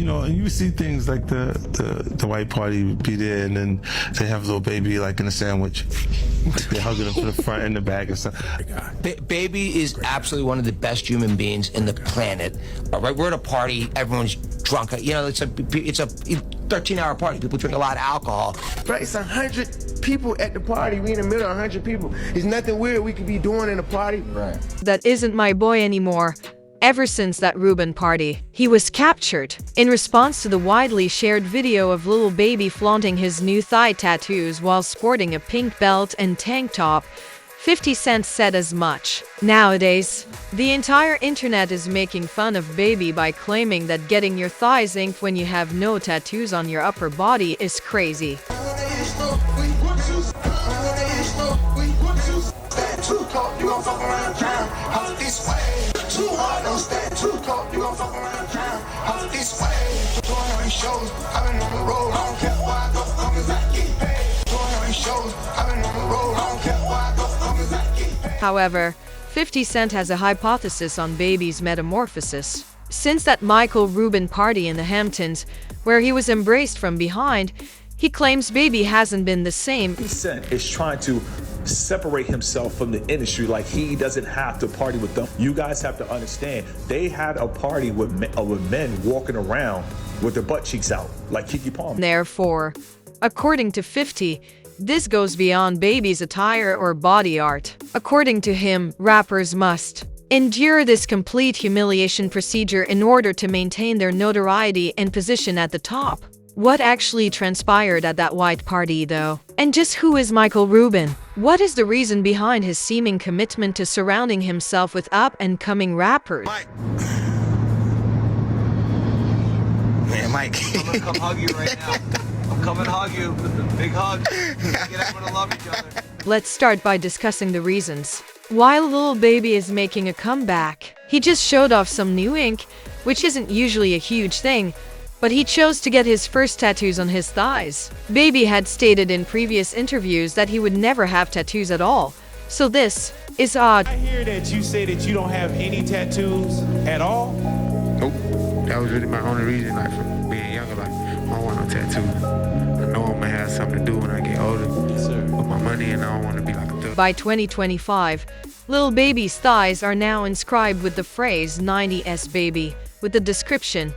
and you see things like the white party be there, and then they have a little baby like in a sandwich. Like they're hugging them from the front and the back and stuff. Baby is absolutely one of the best human beings in the planet. All right, we're at a party, everyone's drunk. It's a 13-hour party. People drink a lot of alcohol. Right, it's 100 people at the party. We in the middle of 100 people. There's nothing weird we could be doing in a party. Right. That isn't my boy anymore. Ever since that Rubin party, he was captured. In response to the widely shared video of Lil Baby flaunting his new thigh tattoos while sporting a pink belt and tank top, 50 Cent said as much. Nowadays, the entire internet is making fun of Baby by claiming that getting your thighs inked when you have no tattoos on your upper body is crazy. However, 50 Cent has a hypothesis on Baby's metamorphosis. Since that Michael Rubin party in the Hamptons, where he was embraced from behind, he claims Baby hasn't been the same. 50 Cent is trying to separate himself from the industry, like he doesn't have to party with them. You guys have to understand, they had a party with men walking around with their butt cheeks out, like Keke Palmer. Therefore, according to 50, this goes beyond Baby's attire or body art. According to him, rappers must endure this complete humiliation procedure in order to maintain their notoriety and position at the top. What actually transpired at that white party, though? And just who is Michael Rubin? What is the reason behind his seeming commitment to surrounding himself with up-and-coming rappers? Mike. Man, Mike. I'm gonna come hug you right now. I'm coming to hug you. Big hug. Get everyone to love each other. Let's start by discussing the reasons. While Lil Baby is making a comeback, he just showed off some new ink, which isn't usually a huge thing, but he chose to get his first tattoos on his thighs. Baby had stated in previous interviews that he would never have tattoos at all, so this is odd. I hear that you say that you don't have any tattoos at all? Nope. That was really my only reason, like, for being younger, like, I don't want no tattoos. I know I'm gonna have something to do when I get older. Yes, sir. With my money, and I don't want to be like a thug. By 2025, Lil Baby's thighs are now inscribed with the phrase 90s Baby, with the description,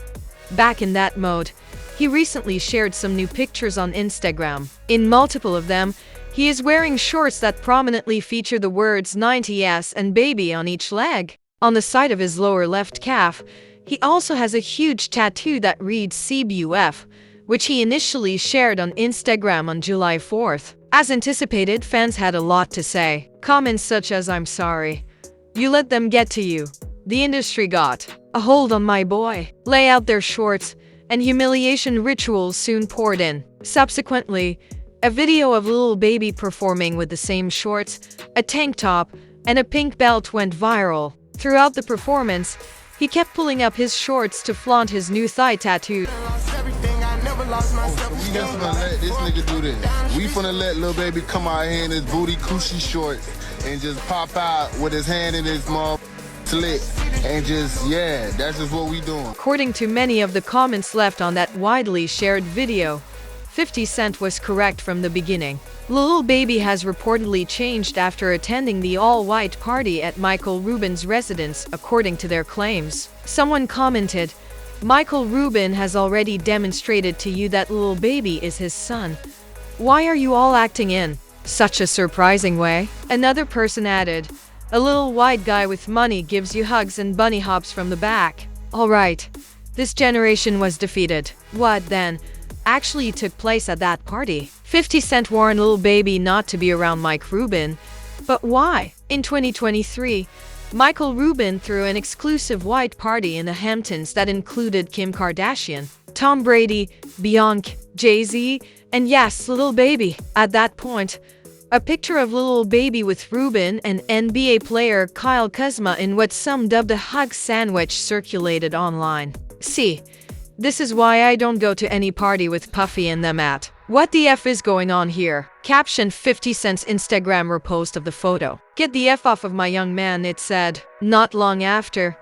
"Back in that mode." He recently shared some new pictures on Instagram. In multiple of them, he is wearing shorts that prominently feature the words 90s and Baby on each leg. On the side of his lower left calf, he also has a huge tattoo that reads CBUF, which he initially shared on Instagram on July 4th. As anticipated, fans had a lot to say. Comments such as, "I'm sorry. You let them get to you. The industry got a hold on my boy." Lay out their shorts, and humiliation rituals soon poured in. Subsequently, a video of Lil Baby performing with the same shorts, a tank top, and a pink belt went viral. Throughout the performance, he kept pulling up his shorts to flaunt his new thigh tattoo. We just gonna let this nigga do this. We finna let Lil Baby come out here in his booty coochie shorts and just pop out with his hand in his slit and just, yeah, that's just what we doing. According to many of the comments left on that widely shared video, 50 Cent was correct from the beginning. Lil Baby has reportedly changed after attending the all-white party at Michael Rubin's residence, according to their claims. Someone commented, "Michael Rubin has already demonstrated to you that Lil Baby is his son. Why are you all acting in such a surprising way?" Another person added, "A little white guy with money gives you hugs and bunny hops from the back." Alright, this generation was defeated. What, then, actually took place at that party? 50 Cent warned Lil Baby not to be around Mike Rubin. But why? In 2023, Michael Rubin threw an exclusive white party in the Hamptons that included Kim Kardashian, Tom Brady, Beyonce, Jay-Z, and yes, Lil Baby. At that point, a picture of Lil Baby with Rubin and NBA player Kyle Kuzma in what some dubbed a hug sandwich circulated online. See, this is why I don't go to any party with Puffy and them at. What the F is going on here? Caption 50 Cent's Instagram repost of the photo. "Get the F off of my young man," it said. Not long after,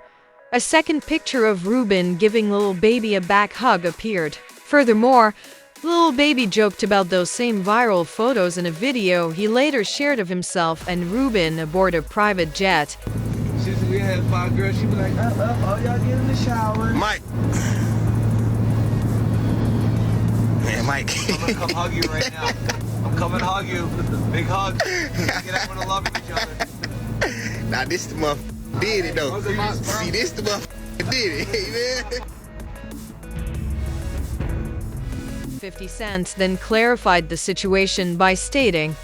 A second picture of Rubin giving Lil Baby a back hug appeared. Furthermore, Lil Baby joked about those same viral photos in a video he later shared of himself and Rubin aboard a private jet. Since we had 5 girls, she be like, all y'all get in the shower. Mike. Man, Mike. I'm gonna come hug you right now. I'm coming to hug you. Big hug. Get everyone to love each other. Now this the motherfucker did it though. See, this the motherfucker did it, man. 50 Cent then clarified the situation by stating,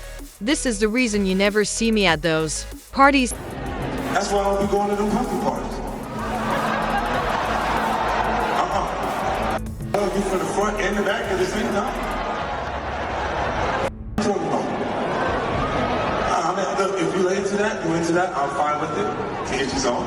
"This is the reason you never see me at those parties." That's why I don't be going to them puppy parties. You from the front and the back at the same time. Talking about. I mean, look, if you into that, I'm fine with it. To each his own.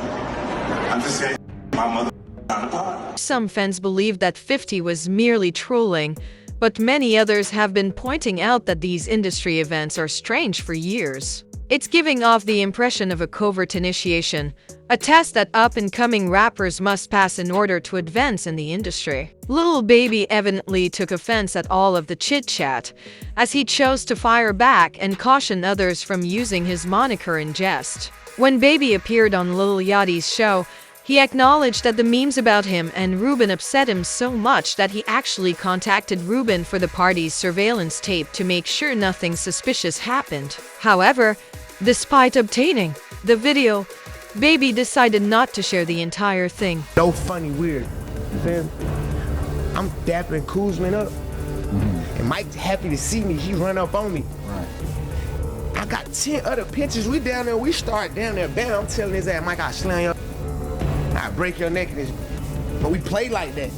I'm just saying, my mother on the pod. Some fans believe that 50 was merely trolling, but many others have been pointing out that these industry events are strange for years. It's giving off the impression of a covert initiation, a test that up-and-coming rappers must pass in order to advance in the industry. Lil Baby evidently took offense at all of the chit-chat, as he chose to fire back and caution others from using his moniker in jest. When Baby appeared on Lil Yachty's show, he acknowledged that the memes about him and Rubin upset him so much that he actually contacted Rubin for the party's surveillance tape to make sure nothing suspicious happened. However, despite obtaining the video, Baby decided not to share the entire thing. No funny weird. You feel me? I'm dapping Kuzman up. And Mike's happy to see me. He run up on me. I got 10 other pictures. We down there, we start down there. Bam, I'm telling his ass, Mike, I'll slam your, I break your neck. But we play like that.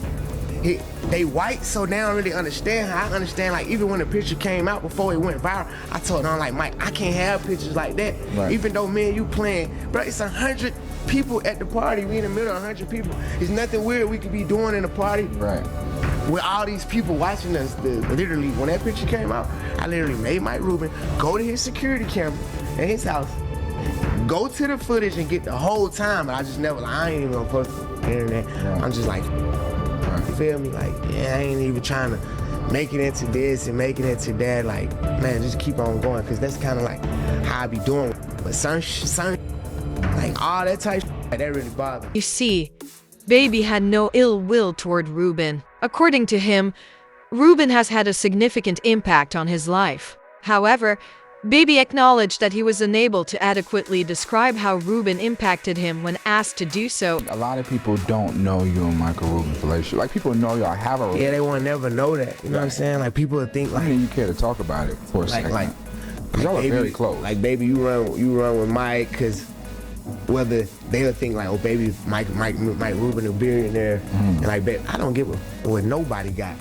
They white, so they don't really understand how I understand. Like, even when the picture came out before it went viral, I told them, like, Mike, I can't have pictures like that. Right. Even though me and you playing, bro, it's 100 people at the party. We in the middle of 100 people. There's nothing weird we could be doing in the party. Right. With all these people watching us. Literally, when that picture came out, I literally made Mike Rubin go to his security camera in his house, go to the footage and get the whole time. And I just never, like, I ain't even gonna post it on the internet. Right. I'm just like, you feel me? Like, yeah, I ain't even trying to make it into this and make it into that. Like, man, just keep on going, because that's kind of like how I be doing. But some like all that type of that really bothers me. You see, Baby had no ill will toward Rubin. According to him, Rubin has had a significant impact on his life. However, Baby acknowledged that he was unable to adequately describe how Rubin impacted him when asked to do so. A lot of people don't know you and Michael Rubin's relationship. Like, people know y'all have a relationship. Yeah, they won't never know that. You know what I'm saying? Like, people would think, like, I mean, you care to talk about it for a second. Like, y'all are Baby, very close. Like, Baby, you run with Mike, because whether they'll think like, oh, Baby, Mike Rubin a billionaire, and like, baby, I don't give what nobody got.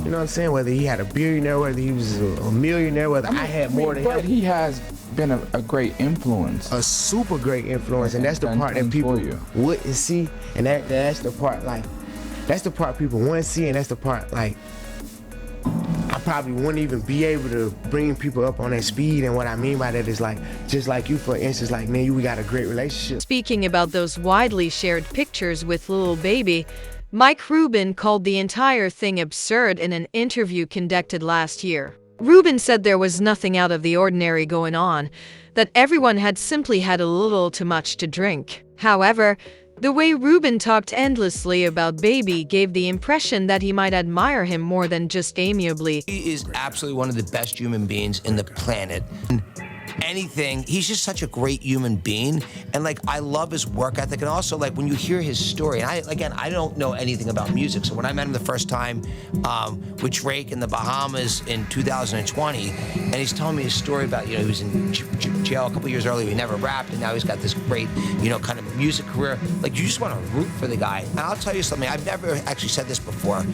You know what I'm saying? Whether he had a billionaire, whether he was a millionaire, whether I had more than him. But he has been a great influence. A super great influence, and that's the part that people wouldn't see, and that's the part, like, that's the part people want to see, and that's the part, like, I probably wouldn't even be able to bring people up on that speed. And what I mean by that is, like, just like you, for instance, like, man, we got a great relationship. Speaking about those widely shared pictures with Lil Baby, Mike Rubin called the entire thing absurd in an interview conducted last year. Rubin said there was nothing out of the ordinary going on, that everyone had simply had a little too much to drink. However, the way Rubin talked endlessly about Baby gave the impression that he might admire him more than just amiably. He is absolutely one of the best human beings in the planet. Anything, he's just such a great human being, and like, I love his work ethic. And also, like, when you hear his story, and I don't know anything about music, so when I met him the first time with Drake in the Bahamas in 2020, and he's telling me his story about, you know, he was in jail a couple years earlier, he never rapped, and now he's got this great, you know, kind of music career. Like, you just want to root for the guy. And I'll tell you something, I've never actually said this before.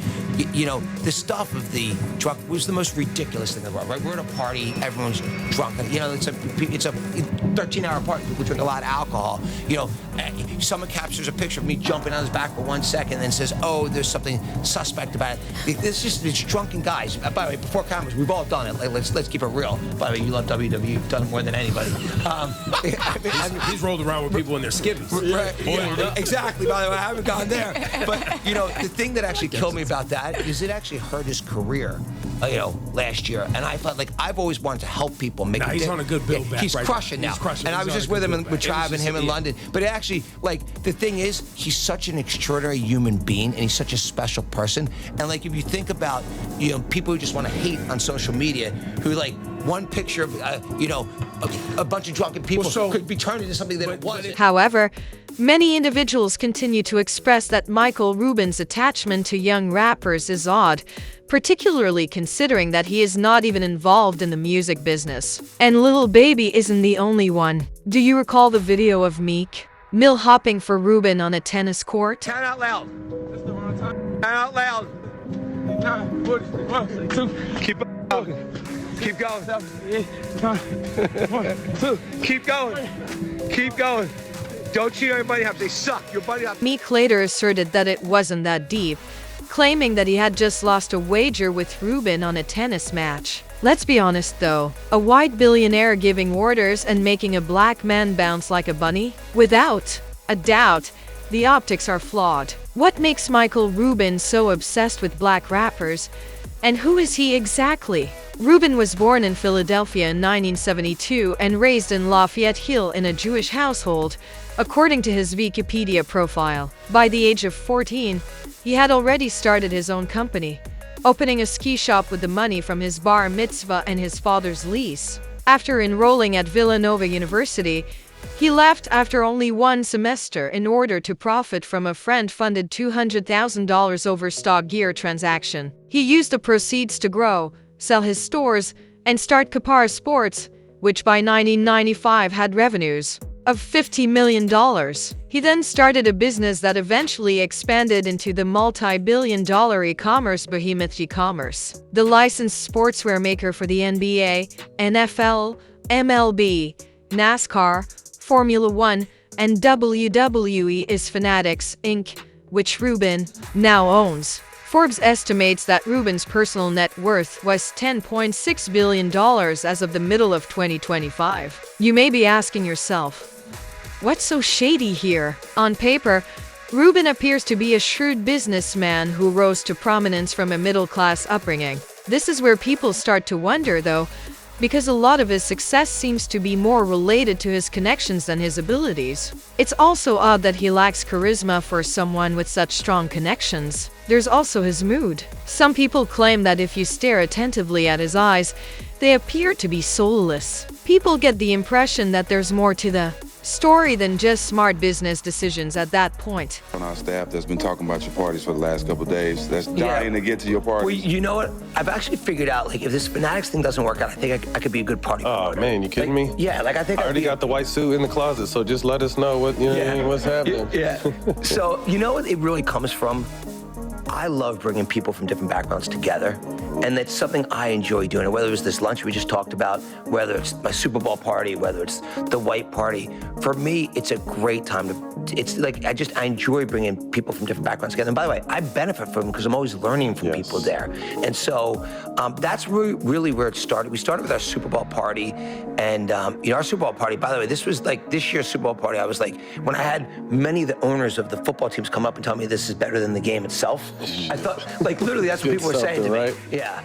You know, the stuff of the drunk was the most ridiculous thing in the world, right? We're at a party, everyone's drunk, and, you know, it's a 13-hour party. People drink a lot of alcohol, you know, someone captures a picture of me jumping on his back for 1 second and then says, oh, there's something suspect about it. It's drunken guys. By the way, before cameras, we've all done it. Like, let's keep it real. By the way, you love WWE. You've done it more than anybody. He's rolled around with people in their skivvies. Right, yeah, exactly. By the way, I haven't gone there. But, you know, the thing that actually killed me about that is it actually hurt his career, you know, last year. And I felt like I've always wanted to help people make he's on a good build back. He's right crushing now. He's crushing. And I was just with him with Trav and him in London. But actually, like, the thing is, he's such an extraordinary human being, and he's such a special person. And, like, if you think about, you know, people who just want to hate on social media, who, like, one picture of, you know, a bunch of drunken people could be turned into something that it wasn't. However, many individuals continue to express that Michael Rubin's attachment to young rappers is odd, particularly considering that he is not even involved in the music business. And Lil Baby isn't the only one. Do you recall the video of Meek Mill hopping for Rubin on a tennis court? Count out loud. Count out loud. Keep going. Keep going. Keep going. Keep going. Don't cheer your buddy up. They suck. Your buddy up. Meek later asserted that it wasn't that deep, claiming that he had just lost a wager with Rubin on a tennis match. Let's be honest though, a white billionaire giving orders and making a black man bounce like a bunny? Without a doubt, the optics are flawed. What makes Michael Rubin so obsessed with black rappers? And who is he exactly? Rubin was born in Philadelphia in 1972 and raised in Lafayette Hill in a Jewish household, according to his Wikipedia profile. By the age of 14, he had already started his own company, opening a ski shop with the money from his bar mitzvah and his father's lease. After enrolling at Villanova University, he left after only one semester in order to profit from a friend-funded $200,000 over stock gear transaction. He used the proceeds to grow, sell his stores, and start Kapar Sports, which by 1995 had revenues of $50 million. He then started a business that eventually expanded into the multi-billion-dollar e-commerce behemoth e-commerce. The licensed sportswear maker for the NBA, NFL, MLB, NASCAR, Formula One, and WWE is Fanatics, Inc., which Rubin now owns. Forbes estimates that Rubin's personal net worth was $10.6 billion as of the middle of 2025. You may be asking yourself, what's so shady here? On paper, Rubin appears to be a shrewd businessman who rose to prominence from a middle-class upbringing. This is where people start to wonder, though, because a lot of his success seems to be more related to his connections than his abilities. It's also odd that he lacks charisma for someone with such strong connections. There's also his mood. Some people claim that if you stare attentively at his eyes, they appear to be soulless. People get the impression that there's more to the story than just smart business decisions at that point. On our staff that's been talking about your parties for the last couple of days, that's dying to get to your parties. Well, you know what? I've actually figured out, like, if this Fanatics thing doesn't work out, I think I could be a good party promoter. Oh, man, you kidding me? Yeah, like, I think I already got the white suit in the closet, so just let us know what, you know, what I mean, what's happening. Yeah. So, you know what it really comes from? I love bringing people from different backgrounds together, and that's something I enjoy doing. Whether it was this lunch we just talked about, whether it's my Super Bowl party, whether it's the white party, for me, it's a great time to, it's like, I enjoy bringing people from different backgrounds together. And by the way, I benefit from them because I'm always learning from people there. And so that's really where it started. We started with our Super Bowl party, and you know, our Super Bowl party, by the way, this was like this year's Super Bowl party. I was like, when I had many of the owners of the football teams come up and tell me this is better than the game itself, I thought, like, literally, that's what people were saying to me. Right? Yeah.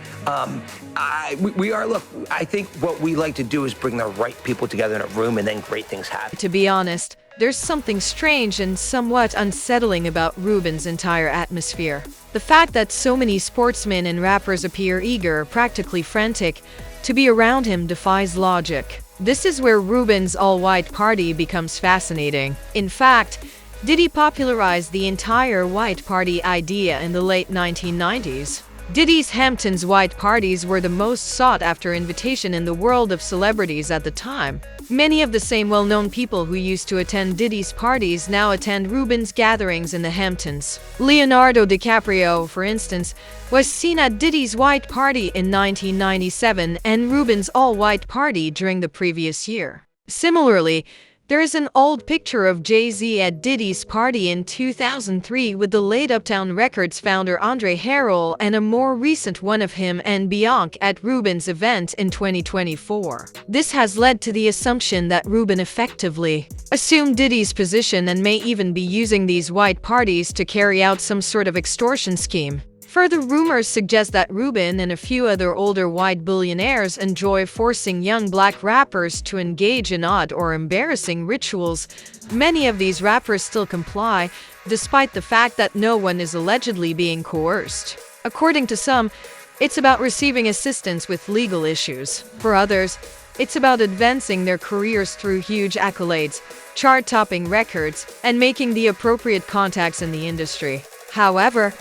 We are, look, I think what we like to do is bring the right people together in a room, and then great things happen. To be honest, there's something strange and somewhat unsettling about Rubin's entire atmosphere. The fact that so many sportsmen and rappers appear eager, practically frantic, to be around him defies logic. This is where Rubin's all-white party becomes fascinating. In fact, Diddy popularized the entire white party idea in the late 1990s. Diddy's Hamptons white parties were the most sought-after invitation in the world of celebrities at the time. Many of the same well-known people who used to attend Diddy's parties now attend Rubin's gatherings in the Hamptons. Leonardo DiCaprio, for instance, was seen at Diddy's white party in 1997 and Rubin's all-white party during the previous year. Similarly, There is an old picture of Jay-Z at Diddy's party in 2003 with the late Uptown Records founder Andre Harrell, and a more recent one of him and Beyonce at Rubin's event in 2024. This has led to the assumption that Rubin effectively assumed Diddy's position and may even be using these white parties to carry out some sort of extortion scheme. Further rumors suggest that Rubin and a few other older white billionaires enjoy forcing young black rappers to engage in odd or embarrassing rituals. Many of these rappers still comply, despite the fact that no one is allegedly being coerced. According to some, it's about receiving assistance with legal issues. For others, it's about advancing their careers through huge accolades, chart-topping records, and making the appropriate contacts in the industry. However,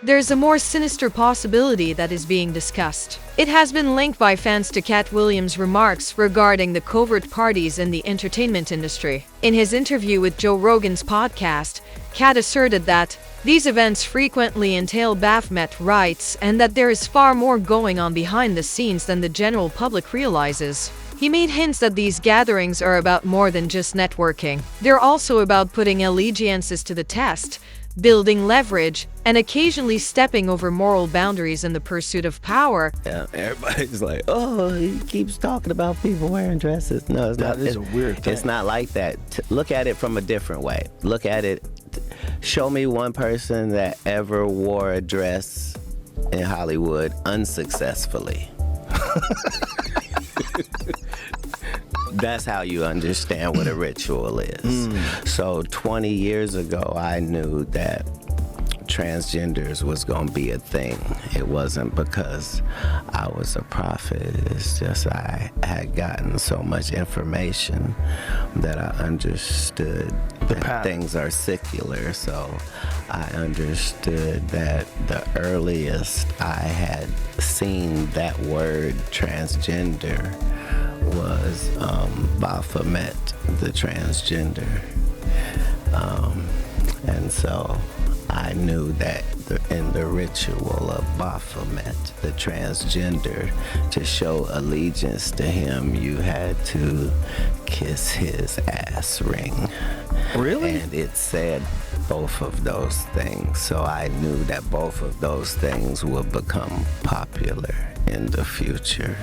there's a more sinister possibility that is being discussed. It has been linked by fans to Cat Williams' remarks regarding the covert parties in the entertainment industry. In his interview with Joe Rogan's podcast, Cat asserted that these events frequently entail Baphomet rites and that there is far more going on behind the scenes than the general public realizes. He made hints that these gatherings are about more than just networking. They're also about putting allegiances to the test, building leverage, and occasionally stepping over moral boundaries in the pursuit of power. Yeah, everybody's like, oh, he keeps talking about people wearing dresses. No, it's not. That is a weird thing. It's not like that. Look at it from a different way. Look at it. Show me one person that ever wore a dress in Hollywood unsuccessfully. That's how you understand what a ritual is. So 20 years ago, I knew that transgenders was going to be a thing. It wasn't because I was a prophet. It's just I had gotten so much information that I understood that things are secular. So I understood that the earliest I had seen that word transgender was Baphomet, the transgender. And so I knew that in the ritual of Baphomet, the transgender, to show allegiance to him, you had to kiss his ass ring. Really? And it said both of those things. So I knew that both of those things would become popular in the future.